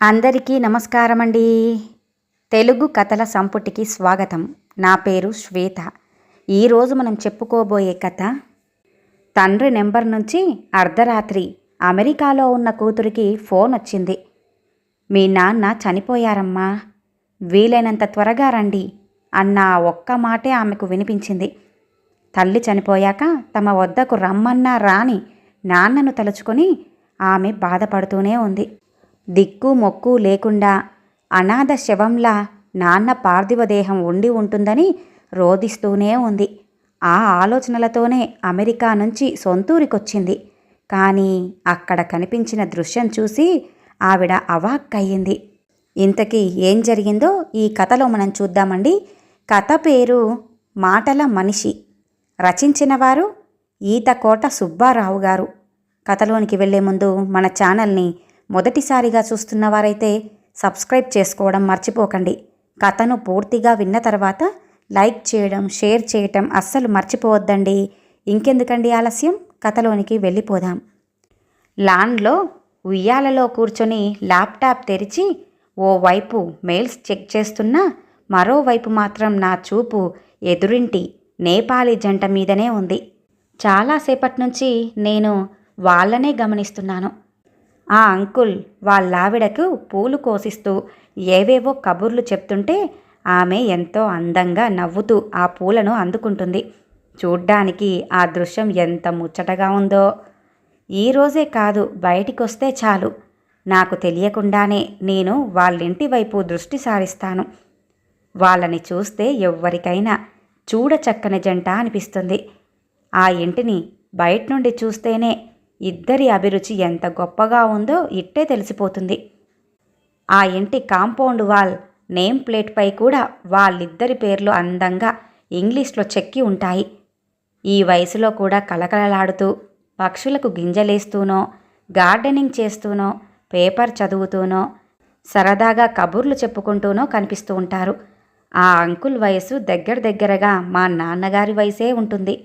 అందరికీ నమస్కారమండి. తెలుగు కథల సంపుటికి స్వాగతం. నా పేరు శ్వేత. ఈరోజు మనం చెప్పుకోబోయే కథ, తండ్రి నెంబర్ నుంచి అర్ధరాత్రి అమెరికాలో ఉన్న కూతురికి ఫోన్ వచ్చింది. మీ నాన్న చనిపోయారమ్మా, వీలైనంత త్వరగా రండి అన్న ఒక్క మాటే ఆమెకు వినిపించింది. తల్లి చనిపోయాక తమ వద్దకు రమ్మన్నా రాని నాన్నను తలుచుకొని ఆమె బాధపడుతూనే ఉంది. దిక్కు మొక్కు లేకుండా అనాథ శవంలా నాన్న పార్థివ దేహం ఉండి ఉంటుందని రోదిస్తూనే ఉంది. ఆ ఆలోచనలతోనే అమెరికా నుంచి సొంతూరికొచ్చింది. కానీ అక్కడ కనిపించిన దృశ్యం చూసి ఆవిడ అవాక్కయ్యింది. ఇంతకీ ఏం జరిగిందో ఈ కథలో మనం చూద్దామండి. కథ పేరు మాటల మనిషి. రచించిన వారు ఈతకోట సుబ్బారావు గారు. కథలోనికి వెళ్లే ముందు మన ఛానల్ని మొదటిసారిగా చూస్తున్నవారైతే సబ్స్క్రైబ్ చేసుకోవడం మర్చిపోకండి. కథను పూర్తిగా విన్న తర్వాత లైక్ చేయడం, షేర్ చేయటం అస్సలు మర్చిపోవద్దండి. ఇంకెందుకండి ఆలస్యం, కథలోనికి వెళ్ళిపోదాం. లాన్లో ఉయ్యాలలో కూర్చొని ల్యాప్టాప్ తెరిచి ఓవైపు మెయిల్స్ చెక్ చేస్తున్నా, మరోవైపు మాత్రం నా చూపు ఎదురింటి నేపాలీ జంట మీదనే ఉంది. చాలాసేపటి నుంచి నేను వాళ్ళనే గమనిస్తున్నాను. ఆ అంకుల్ వాళ్ళావిడకు పూలు కోసిస్తూ ఏవేవో కబుర్లు చెప్తుంటే ఆమె ఎంతో అందంగా నవ్వుతూ ఆ పూలను అందుకుంటుంది. చూడ్డానికి ఆ దృశ్యం ఎంత ముచ్చటగా ఉందో. ఈరోజే కాదు, బయటికొస్తే చాలు నాకు తెలియకుండానే నేను వాళ్ళింటి వైపు దృష్టి సారిస్తాను. వాళ్ళని చూస్తే ఎవ్వరికైనా చూడచక్కని జంట అనిపిస్తుంది. ఆ ఇంటిని బయట నుండి చూస్తేనే ఇద్దరి అభిరుచి ఎంత గొప్పగా ఉందో ఇట్టే తెలిసిపోతుంది. ఆ ఇంటి కాంపౌండ్ వాల్ నేమ్ ప్లేట్పై కూడా వాళ్ళిద్దరి పేర్లు అందంగా ఇంగ్లీష్లో చెక్కి ఉంటాయి. ఈ వయసులో కూడా కలకలలాడుతూ, పక్షులకు గింజలేస్తూనో, గార్డెనింగ్ చేస్తూనో, పేపర్ చదువుతూనో, సరదాగా కబుర్లు చెప్పుకుంటూనో కనిపిస్తూ ఉంటారు. ఆ అంకుల్ వయసు దగ్గరగా మా నాన్నగారి వయసే ఉంటుంది.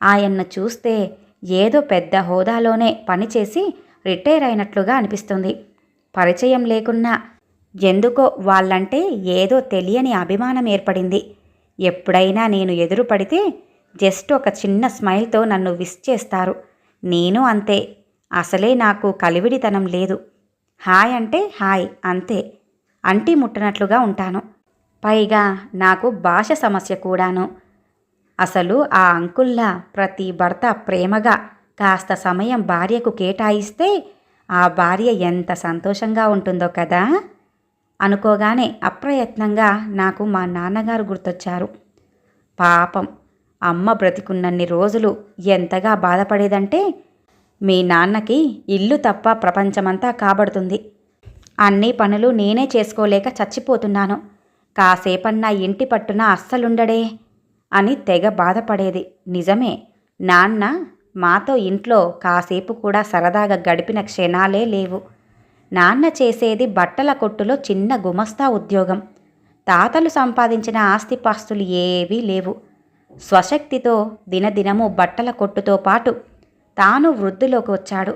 ఆయన్ను చూస్తే ఏదో పెద్ద హోదాలోనే పనిచేసి రిటైర్ అయినట్లుగా అనిపిస్తుంది. పరిచయం లేకున్నా ఎందుకో వాళ్ళంటే ఏదో తెలియని అభిమానం ఏర్పడింది. ఎప్పుడైనా నేను ఎదురుపడితే జస్ట్ ఒక చిన్న స్మైల్తో నన్ను విష్ చేస్తారు. నేను అంతే. అసలే నాకు కలివిడితనం లేదు. హాయ్ అంటే హాయ్ అంతే. అంటి ముట్టనట్లుగా ఉంటాను. పైగా నాకు భాష సమస్య కూడాను. అసలు ఆ అంకుల్లా ప్రతి భర్త ప్రేమగా కాస్త సమయం భార్యకు కేటాయిస్తే ఆ భార్య ఎంత సంతోషంగా ఉంటుందో కదా అనుకోగానే అప్రయత్నంగా నాకు మా నాన్నగారు గుర్తొచ్చారు. పాపం, అమ్మ బ్రతికున్నన్ని రోజులు ఎంతగా బాధపడేదంటే, మీ నాన్నకి ఇల్లు తప్ప ప్రపంచమంతా కాబడుతుంది. అన్ని పనులు నేనే చేసుకోలేక చచ్చిపోతున్నాను. కాసేపన్నా ఇంటి పట్టున అస్సలుండడే అని తెగ బాధపడేది. నిజమే, నాన్న మాతో ఇంట్లో కాసేపు కూడా సరదాగా గడిపిన క్షణాలే లేవు. నాన్న చేసేది బట్టల కొట్టులో చిన్న గుమస్తా ఉద్యోగం. తాతలు సంపాదించిన ఆస్తిపాస్తులు ఏవీ లేవు. స్వశక్తితో దినదినము బట్టల కొట్టుతో పాటు తాను వృద్ధిలోకి వచ్చాడు.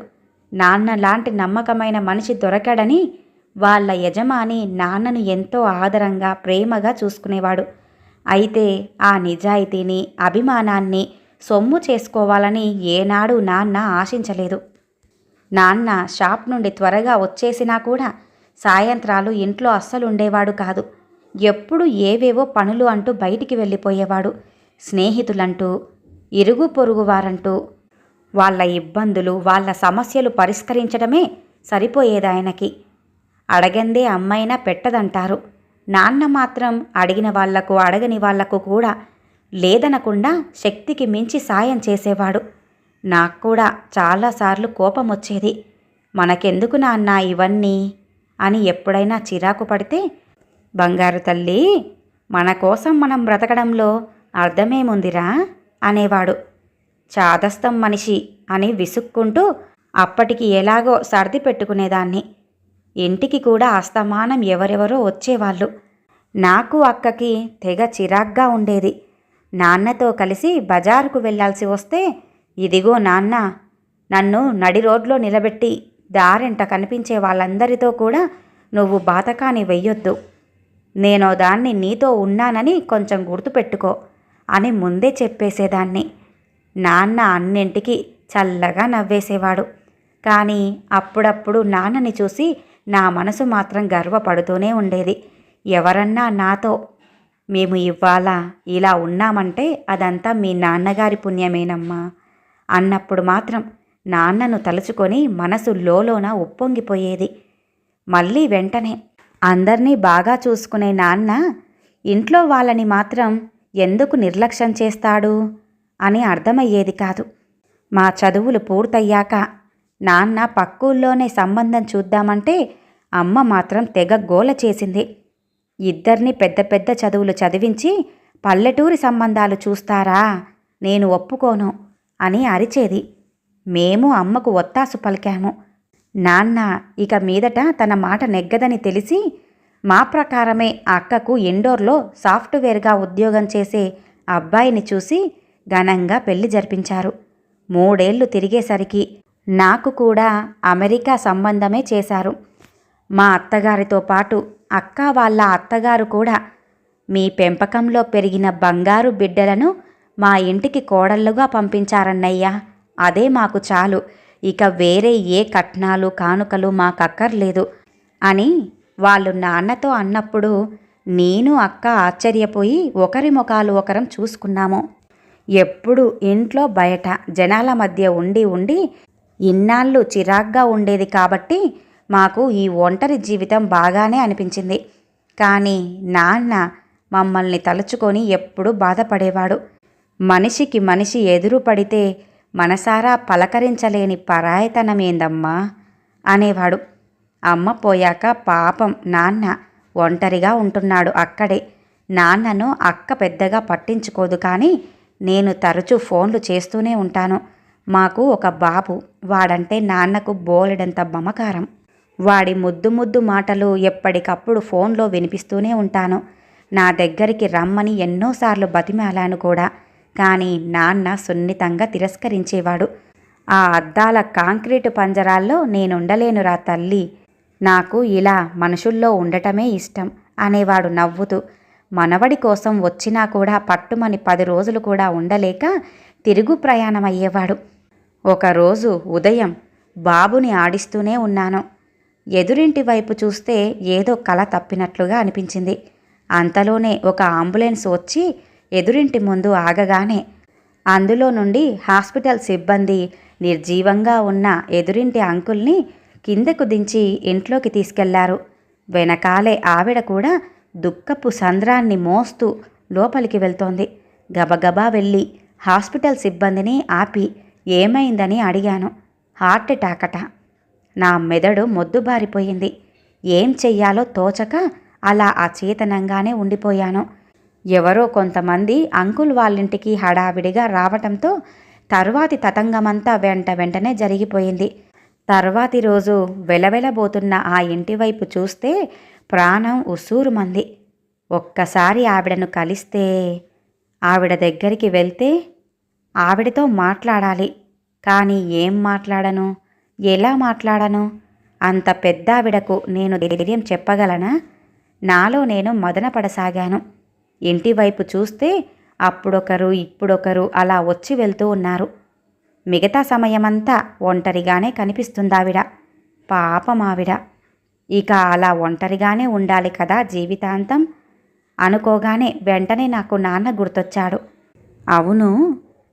నాన్న లాంటి నమ్మకమైన మనిషి దొరకడని వాళ్ళ యజమాని నాన్నను ఎంతో ఆదరంగా ప్రేమగా చూసుకునేవాడు. అయితే ఆ నిజాయితీని, అభిమానాన్ని సొమ్ము చేసుకోవాలని ఏనాడు నాన్న ఆశించలేదు. నాన్న షాప్ నుండి త్వరగా వచ్చేసినా కూడా సాయంత్రాలు ఇంట్లో అస్సలుండేవాడు కాదు. ఎప్పుడు ఏవేవో పనులు అంటూ బయటికి వెళ్ళిపోయేవాడు. స్నేహితులంటూ, ఇరుగు పొరుగు వారంటూ వాళ్ళ ఇబ్బందులు, వాళ్ళ సమస్యలు పరిష్కరించడమే సరిపోయేదాయనకి. అడగందే అమ్మైనా పెట్టదంటారు. నాన్న మాత్రం అడిగిన వాళ్లకు, అడగని వాళ్లకు కూడా లేదనకుండా శక్తికి మించి సాయం చేసేవాడు. నాకు కూడా చాలాసార్లు కోపం వచ్చేది. మనకెందుకు నాన్న ఇవన్నీ అని ఎప్పుడైనా చిరాకు పడితే, బంగారు తల్లి, మన కోసం మనం బ్రతకడంలో అర్థమేముందిరా అనేవాడు. చాదస్తం మనిషి అని విసుక్కుంటూ అప్పటికి ఎలాగో సర్ది పెట్టుకునేదాన్ని. ఇంటికి కూడా అస్తమానం ఎవరెవరో వచ్చేవాళ్ళు. నాకు అక్కకి తెగ చిరాగ్గా ఉండేది. నాన్నతో కలిసి బజారుకు వెళ్లాల్సి వస్తే, ఇదిగో నాన్న నన్ను నడి రోడ్లో నిలబెట్టి దారెంట కనిపించే వాళ్ళందరితో కూడా నువ్వు బాతకాని వెయ్యొద్దు. నేనో దాన్ని నీతో ఉన్నానని కొంచెం గుర్తుపెట్టుకో అని ముందే చెప్పేసేదాన్ని. నాన్న అన్నింటికి చల్లగా నవ్వేసేవాడు. కానీ అప్పుడప్పుడు నాన్నని చూసి నా మనసు మాత్రం గర్వపడుతూనే ఉండేది. ఎవరన్నా నాతో మేము ఇవాళ ఇలా ఉన్నామంటే అదంతా మీ నాన్నగారి పుణ్యమేనమ్మా అన్నప్పుడు మాత్రం నాన్నను తలుచుకొని మనసు లోలోన ఉప్పొంగిపోయేది. మళ్ళీ వెంటనే అందర్నీ బాగా చూసుకునే నాన్న ఇంట్లో వాళ్ళని మాత్రం ఎందుకు నిర్లక్ష్యం చేస్తాడు అని అర్థమయ్యేది కాదు. మా చదువులు పూర్తయ్యాక నాన్న పక్కూల్లోనే సంబంధం చూద్దామంటే అమ్మ మాత్రం తెగ గోల చేసింది. ఇద్దరిని పెద్ద పెద్ద చదువులు చదివించి పల్లెటూరి సంబంధాలు చూస్తారా, నేను ఒప్పుకోను అని అరిచేది. మేము అమ్మకు ఒత్తాసు పలికాము. నాన్న ఇక మీదట తన మాట నెగ్గదని తెలిసి మా ప్రకారమే అక్కకు ఇండోర్లో సాఫ్ట్వేర్గా ఉద్యోగం చేసే అబ్బాయిని చూసి ఘనంగా పెళ్లి జరిపించారు. 3 ఏళ్లు తిరిగేసరికి నాకు కూడా అమెరికా సంబంధమే చేశారు. మా అత్తగారితో పాటు అక్క వాళ్ళ అత్తగారు కూడా మీ పెంపకంలో పెరిగిన బంగారు బిడ్డలను మా ఇంటికి కోడళ్ళుగా పంపించారన్నయ్యా, అదే మాకు చాలు, ఇక వేరే ఏ కట్నాలు కానుకలు మాకక్కర్లేదు అని వాళ్ళు నాన్నతో అన్నప్పుడు నేను అక్క ఆశ్చర్యపోయి ఒకరి ముఖాలు ఒకరం చూసుకున్నాము. ఎప్పుడు ఇంట్లో బయట జనాల మధ్య ఉండి ఉండి ఇన్నాళ్ళు చిరాగ్గా ఉండేది కాబట్టి మాకు ఈ ఒంటరి జీవితం బాగానే అనిపించింది. కానీ నాన్న మమ్మల్ని తలుచుకొని ఎప్పుడూ బాధపడేవాడు. మనిషికి మనిషి ఎదురు పడితే మనసారా పలకరించలేని పరాయితనమేందమ్మా అనేవాడు. అమ్మ పోయాక పాపం నాన్న ఒంటరిగా ఉంటున్నాడు అక్కడే. నాన్నను అక్క పెద్దగా పట్టించుకోదు, కానీ నేను తరచూ ఫోన్లు చేస్తూనే ఉంటాను. మాకు ఒక బాబు, వాడంటే నాన్నకు బోలెడంత మమకారం. వాడి ముద్దు ముద్దు మాటలు ఎప్పటికప్పుడు ఫోన్లో వినిపిస్తూనే ఉంటాను. నా దగ్గరికి రమ్మని ఎన్నోసార్లు బతిమాలాను కూడా, కానీ నాన్న సున్నితంగా తిరస్కరించేవాడు. ఆ అద్దాల కాంక్రీటు పంజరాల్లో నేనుండలేనురా తల్లి, నాకు ఇలా మనుషుల్లో ఉండటమే ఇష్టం అనేవాడు నవ్వుతూ. మనవడి కోసం వచ్చినా కూడా పట్టుమని 10 రోజులు కూడా ఉండలేక తిరుగు ప్రయాణమయ్యేవాడు. ఒకరోజు ఉదయం బాబుని ఆడిస్తూనే ఉన్నాను. ఎదురింటి వైపు చూస్తే ఏదో కల తప్పినట్లుగా అనిపించింది. అంతలోనే ఒక అంబులెన్స్ వచ్చి ఎదురింటి ముందు ఆగగానే అందులో నుండి హాస్పిటల్ సిబ్బంది నిర్జీవంగా ఉన్న ఎదురింటి అంకుల్ని కిందకు దించి ఇంట్లోకి తీసుకెళ్లారు. వెనకాలే ఆవిడ కూడా దుఃఖపు సంద్రాన్ని మోస్తూ లోపలికి వెళ్తోంది. గబగబా వెళ్ళి హాస్పిటల్ సిబ్బందిని ఆపి ఏమైందని అడిగాను. హార్ట్ అటాక్ అట. నా మెదడు మొద్దుబారిపోయింది. ఏం చెయ్యాలో తోచక అలా అచేతనంగానే ఉండిపోయాను. ఎవరో కొంతమంది అంకుల్ వాళ్ళింటికి హడావిడిగా రావటంతో తరువాతి తతంగమంతా వెంటనే జరిగిపోయింది. తర్వాతి రోజు వెలవెలబోతున్న ఆ ఇంటివైపు చూస్తే ప్రాణం ఉస్సూరుమంది. ఒక్కసారి ఆవిడను కలిస్తే, ఆవిడ దగ్గరికి వెళ్తే, ఆవిడతో మాట్లాడాలి. కానీ ఏం మాట్లాడను, ఎలా మాట్లాడను? అంత పెద్దావిడకు నేను ధైర్యం చెప్పగలనా? నాలో నేను మదనపడసాగాను. ఇంటివైపు చూస్తే అప్పుడొకరు ఇప్పుడొకరు అలా వచ్చి వెళ్తూ ఉన్నారు. మిగతా సమయమంతా ఒంటరిగానే కనిపిస్తుందావిడ. పాపమావిడ. ఇక అలా ఒంటరిగానే ఉండాలి కదా జీవితాంతం అనుకోగానే వెంటనే నాకు నాన్న గుర్తొచ్చాడు. అవును,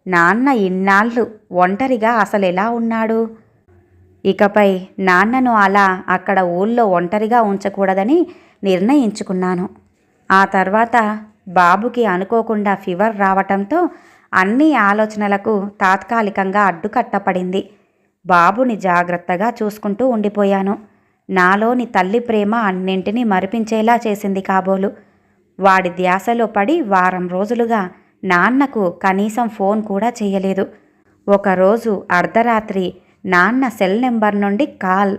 నాన్న ఇన్నాళ్ళు ఒంటరిగా అసలెలా ఉన్నాడు? ఇకపై నాన్నను అలా అక్కడ ఊళ్ళో ఒంటరిగా ఉంచకూడదని నిర్ణయించుకున్నాను. ఆ తర్వాత బాబుకి అనుకోకుండా ఫీవర్ రావటంతో అన్ని ఆలోచనలకు తాత్కాలికంగా అడ్డుకట్టపడింది. బాబుని జాగ్రత్తగా చూసుకుంటూ ఉండిపోయాను. నాలోని తల్లి ప్రేమ అన్నింటినీ మరిపించేలా చేసింది కాబోలు. వాడి ధ్యాసలో పడి వారం రోజులుగా నాన్నకు కనీసం ఫోన్ కూడా చేయలేదు. ఒకరోజు అర్ధరాత్రి నాన్న సెల్ నెంబర్ నుండి కాల్.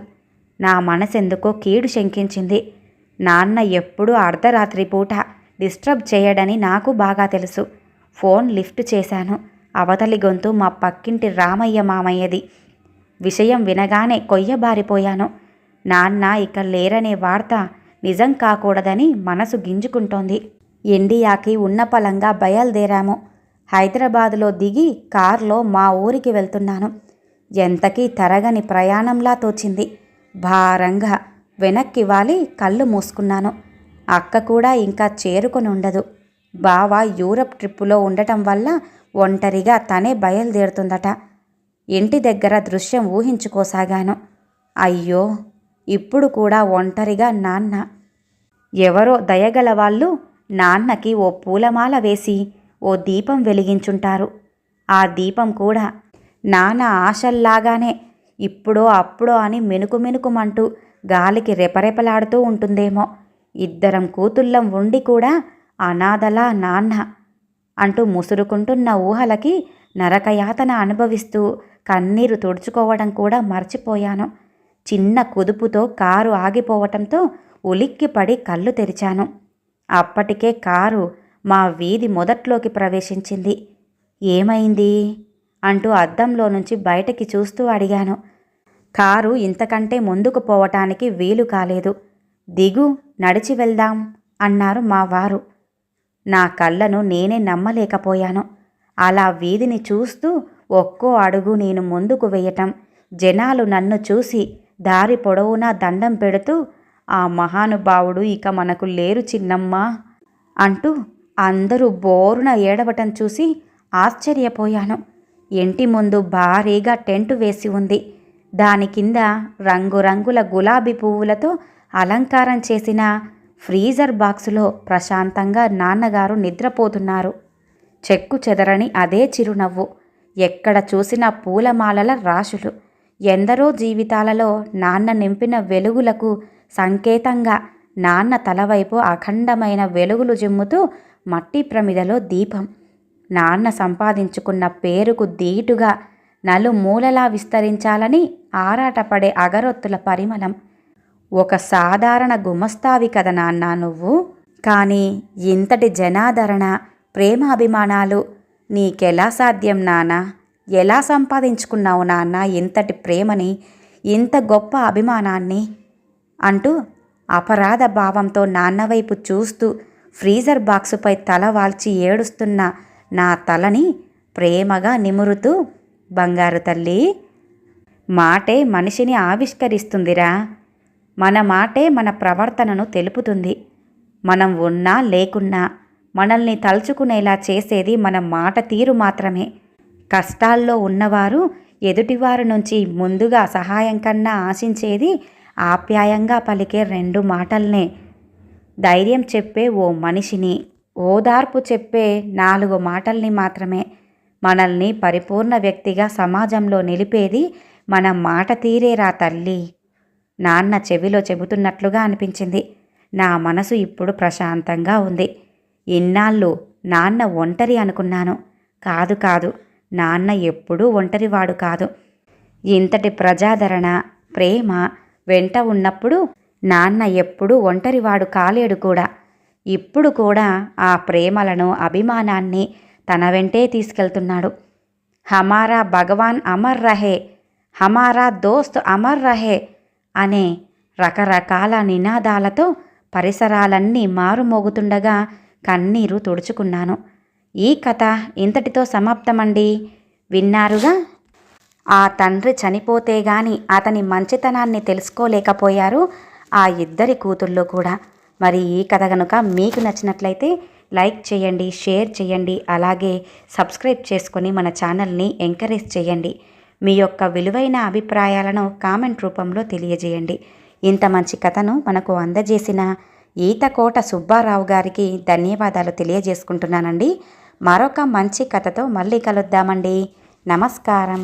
నా మనసెందుకో కీడు శంకించింది. నాన్న ఎప్పుడూ అర్ధరాత్రి పూట డిస్టర్బ్ చేయడని నాకు బాగా తెలుసు. ఫోన్ లిఫ్ట్ చేశాను. అవతలి గొంతు మా పక్కింటి రామయ్య మామయ్యది. విషయం వినగానే కొయ్యబారిపోయాను. నాన్న ఇక లేరనే వార్త నిజం కాకూడదని మనసు గింజుకుంటోంది. ఇండియాకి ఉన్నపలంగా బయలుదేరాము. హైదరాబాదులో దిగి కారులో మా ఊరికి వెళ్తున్నాను. ఎంతకీ తరగని ప్రయాణంలా తోచింది. భారంగా వెనక్కి వాలి కళ్ళు మూసుకున్నాను. అక్క కూడా ఇంకా చేరుకొని ఉండదు. బావ యూరప్ ట్రిప్పులో ఉండటం వల్ల ఒంటరిగా తనే బయలుదేరుతుందట. ఇంటి దగ్గర దృశ్యం ఊహించుకోసాగాను. అయ్యో, ఇప్పుడు కూడా ఒంటరిగా నాన్న. ఎవరో దయగల వాళ్ళు నాన్నకి ఓ పూలమాల వేసి ఓ దీపం వెలిగించుంటారు. ఆ దీపం కూడా నాన్న ఆశల్లాగానే ఇప్పుడో అప్పుడో అని మినుకుమంటూ గాలికి రెపరెపలాడుతూ ఉంటుందేమో. ఇద్దరం కూతుళ్ళం ఉండి కూడా అనాథలా నాన్న అంటూ ముసురుకుంటున్న ఊహలకి నరకయాతన అనుభవిస్తూ కన్నీరు తుడుచుకోవడం కూడా మర్చిపోయాను. చిన్న కుదుపుతో కారు ఆగిపోవటంతో ఉలిక్కిపడి కళ్ళు తెరిచాను. అప్పటికే కారు మా వీధి మొదట్లోకి ప్రవేశించింది. ఏమైంది అంటూ అద్దంలో నుంచి బయటకి చూస్తూ అడిగాను. కారు ఇంతకంటే ముందుకు పోవటానికి వీలు కాలేదు. దిగు, నడిచి వెళ్దాం అన్నారు మా వారు. నా కళ్ళను నేనే నమ్మలేకపోయాను. అలా వీధిని చూస్తూ ఒక్కో అడుగు నేను ముందుకు వేయటం, జనాలు నన్ను చూసి దారి పొడవునా దండం పెడుతూ, ఆ మహానుభావుడు ఇక మనకు లేరు చిన్నమ్మా అంటూ అందరూ బోరున ఏడవటం చూసి ఆశ్చర్యపోయాను. ఇంటి ముందు భారీగా టెంటు వేసి ఉంది. దాని కింద రంగురంగుల గులాబీ పువ్వులతో అలంకారం చేసిన ఫ్రీజర్ బాక్సులో ప్రశాంతంగా నాన్నగారు నిద్రపోతున్నారు. చెక్కు చెదరని అదే చిరునవ్వు. ఎక్కడ చూసినా పూలమాలల రాశులు. ఎందరో జీవితాలలో నాన్న నింపిన వెలుగులకు సంకేతంగా నాన్న తలవైపు అఖండమైన వెలుగులు జిమ్ముతూ మట్టి ప్రమిదలో దీపం. నాన్న సంపాదించుకున్న పేరుకు దీటుగా నలుమూలలా విస్తరించాలని ఆరాటపడే అగరొత్తుల పరిమళం. ఒక సాధారణ గుమస్తావి కదా నాన్న నువ్వు. కానీ ఇంతటి జనాదరణ, ప్రేమాభిమానాలు నీకెలా సాధ్యం నాన్న? ఎలా సంపాదించుకున్నావు నాన్న ఇంతటి ప్రేమని, ఇంత గొప్ప అభిమానాన్ని అంటూ అపరాధ భావంతో నాన్నవైపు చూస్తూ ఫ్రీజర్ బాక్సుపై తల వాల్చి ఏడుస్తున్న నా తలని ప్రేమగా నిమురుతూ, బంగారు తల్లి, మాటే మనిషిని ఆవిష్కరిస్తుందిరా. మన మాటే మన ప్రవర్తనను తెలుపుతుంది. మనం ఉన్నా లేకున్నా మనల్ని తలుచుకునేలా చేసేది మన మాట తీరు మాత్రమే. కష్టాల్లో ఉన్నవారు ఎదుటివారి నుంచి ముందుగా సహాయం కన్నా ఆశించేది ఆప్యాయంగా పలికే 2 మాటల్నే. ధైర్యం చెప్పే ఓ మనిషిని, ఓదార్పు చెప్పే 4 మాటల్ని మాత్రమే. మనల్ని పరిపూర్ణ వ్యక్తిగా సమాజంలో నిలిపేది మన మాట తీరేరా తల్లి. నాన్న చెవిలో చెబుతున్నట్లుగా అనిపించింది. నా మనసు ఇప్పుడు ప్రశాంతంగా ఉంది. ఇన్నాళ్ళు నాన్న ఒంటరి అనుకున్నాను. కాదు, నాన్న ఎప్పుడూ ఒంటరివాడు కాదు. ఇంతటి ప్రజాదరణ, ప్రేమ వెంట ఉన్నప్పుడు నాన్న ఎప్పుడూ ఒంటరివాడు కాలేడు కూడా. ఇప్పుడు కూడా ఆ ప్రేమలను, అభిమానాన్ని తన వెంటే తీసుకెళ్తున్నాడు. హమారా భగవాన్ అమర్ రహే, హమారా దోస్త్ అమర్ రహే అనే రకరకాల నినాదాలతో పరిసరాలన్నీ మారుమోగుతుండగా కన్నీరు తుడుచుకున్నాను. ఈ కథ ఇంతటితో సమాప్తమండి. విన్నారుగా. ఆ తండ్రి చనిపోతే గాని అతని మంచితనాన్ని తెలుసుకోలేకపోయారు ఆ ఇద్దరి కూతుళ్ళు కూడా. మరి ఈ కథ కనుక మీకు నచ్చినట్లయితే లైక్ చేయండి, షేర్ చేయండి, అలాగే సబ్స్క్రైబ్ చేసుకొని మన ఛానల్ని ఎంకరేజ్ చేయండి. మీ యొక్క విలువైన అభిప్రాయాలను కామెంట్ రూపంలో తెలియజేయండి. ఇంత మంచి కథను మనకు అందజేసిన ఈతకోట సుబ్బారావు గారికి ధన్యవాదాలు తెలియజేసుకుంటున్నానండి. మరొక మంచి కథతో మళ్ళీ కలుద్దామండి. నమస్కారం.